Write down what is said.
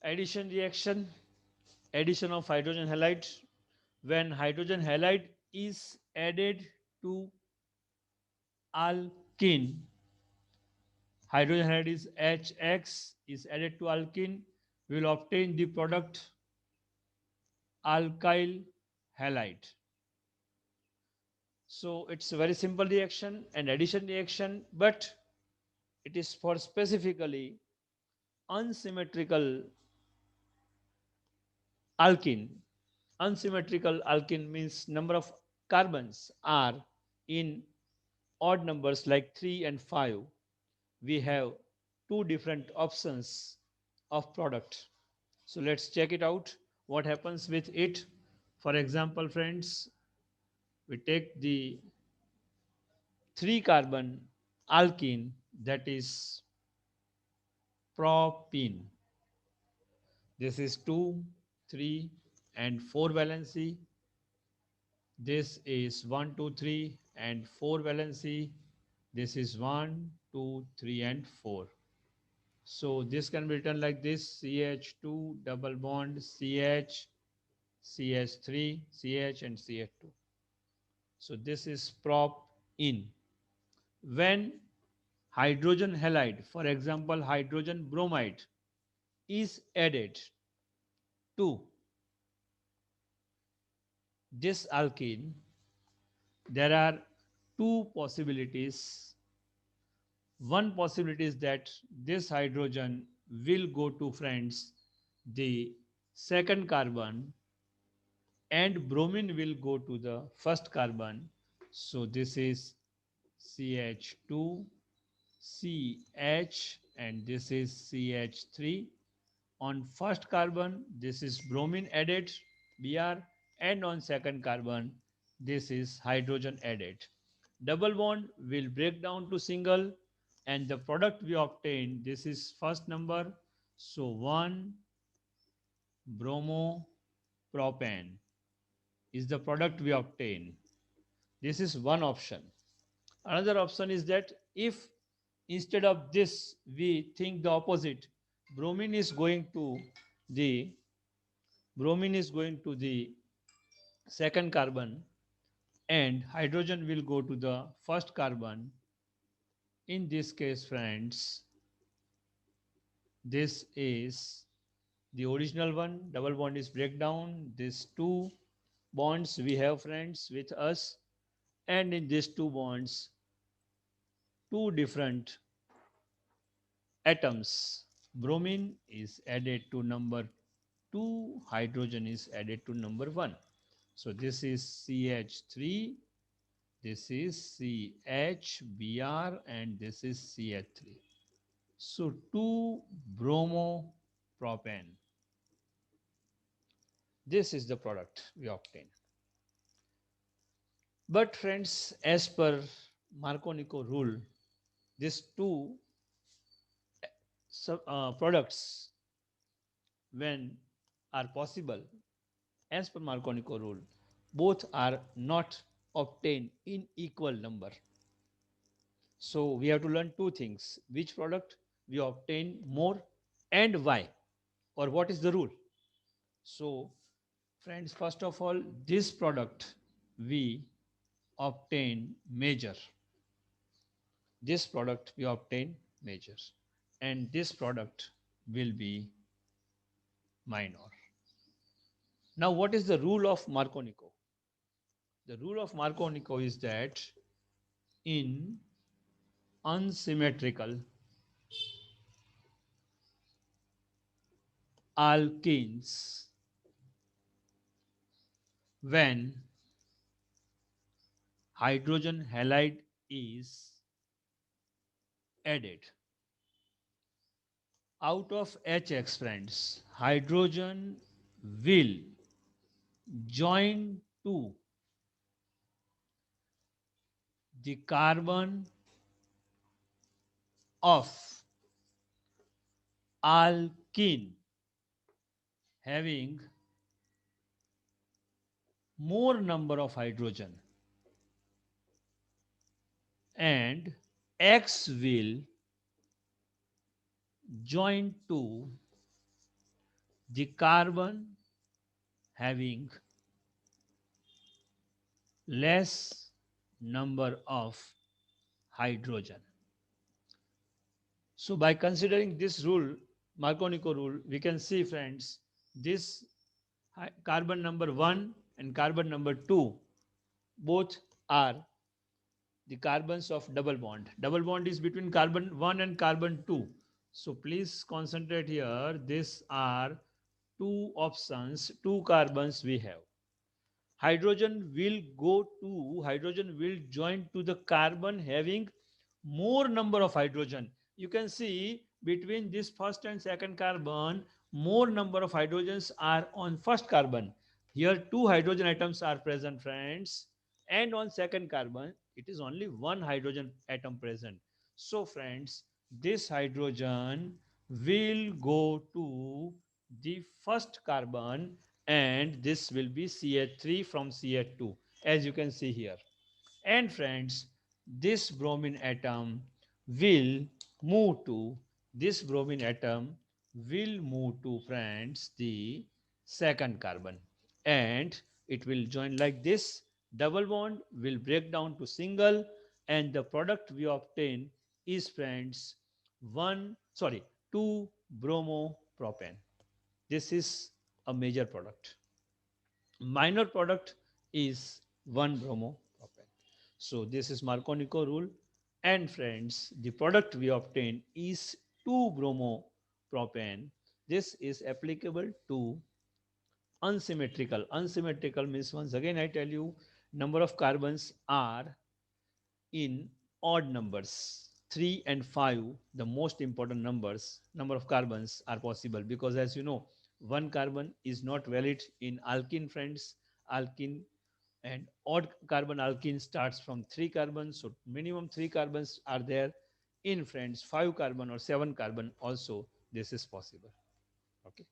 Addition reaction, addition of hydrogen halide. When hydrogen halide is added to alkene, hydrogen halide is HX is added to alkene, we will obtain the product alkyl halide. So it's a very simple reaction and addition reaction, but it is for specifically unsymmetrical alkene. Unsymmetrical alkene means number of carbons are in odd numbers like 3 and 5. We have two different options of product. So let's check it out. What happens with it? For example, friends, we take the 3 carbon alkene, that is propene. This is 2, 3 and 4 valency. This is 1, 2, 3 and 4 valency. This is 1, 2, 3 and 4. So this can be written like this: CH2 double bond CH, CH3, CH and CH2. So this is prop in. When hydrogen halide, for example hydrogen bromide, is added to this alkene, there are two possibilities. One possibility is that this hydrogen will go to, friends, the second carbon, and bromine will go to the first carbon. So this is CH2, CH, and this is CH3. On first carbon, this is bromine added, Br, and on second carbon, this is hydrogen added. Double bond will break down to single, and the product we obtain, this is first number, so 1 bromopropane is the product we obtain. This is one option. Another option is that if instead of this we think the opposite, bromine is going to the bromine is going to the second carbon and hydrogen will go to the first carbon. In this case, friends, this is the original one. Double bond is breakdown. These two bonds we have, friends, with us, and in these two bonds, two different atoms. Bromine is added to number 2, hydrogen is added to number 1. So this is CH3, this is CHBr, and this is CH3. So 2 bromopropane. This is the product we obtain. But friends, as per Marconico rule, these two products, when are possible, as per Marconico rule, both are not obtained in equal number. So we have to learn two things: which product we obtain more and why, or what is the rule. So friends, first of all, this product we obtain major. This product we obtain major, and this product will be minor. Now, what is the rule of Marconico? The rule of Marconico is that in unsymmetrical alkenes, when hydrogen halide is added, out of HX, friends, hydrogen will join to the carbon of alkene having more number of hydrogen, and X will join to the carbon having less number of hydrogen. So by considering this rule, Marconico rule, we can see friends, this carbon number 1 and carbon number 2 both are the carbons of double bond. Double bond is between carbon 1 and carbon 2. So please concentrate here. These are two options, two carbons we have. Hydrogen will join to the carbon having more number of hydrogen. You can see between this first and second carbon, more number of hydrogens are on first carbon. Here two hydrogen atoms are present, friends, and on second carbon it is only one hydrogen atom present. So friends, this hydrogen will go to the first carbon, and this will be CH3 from CH2, as you can see here. And friends, this bromine atom will move to this bromine atom will move to, friends, the second carbon, and it will join like this. Double bond will break down to single, and the product we obtain is, friends, 2 bromopropane. This is a major product. Minor product is 1 bromopropane. So this is Marconico rule. And friends, the product we obtain is 2 bromopropane. This is applicable to unsymmetrical. Unsymmetrical means, once again I tell you, number of carbons are in odd numbers. 3 and 5, the most important numbers, number of carbons are possible, because as you know, one carbon is not valid in alkene, friends. Alkene and odd carbon alkene starts from 3 carbons, so minimum 3 carbons are there. In, friends, 5 carbon or 7 carbon also this is possible. Okay.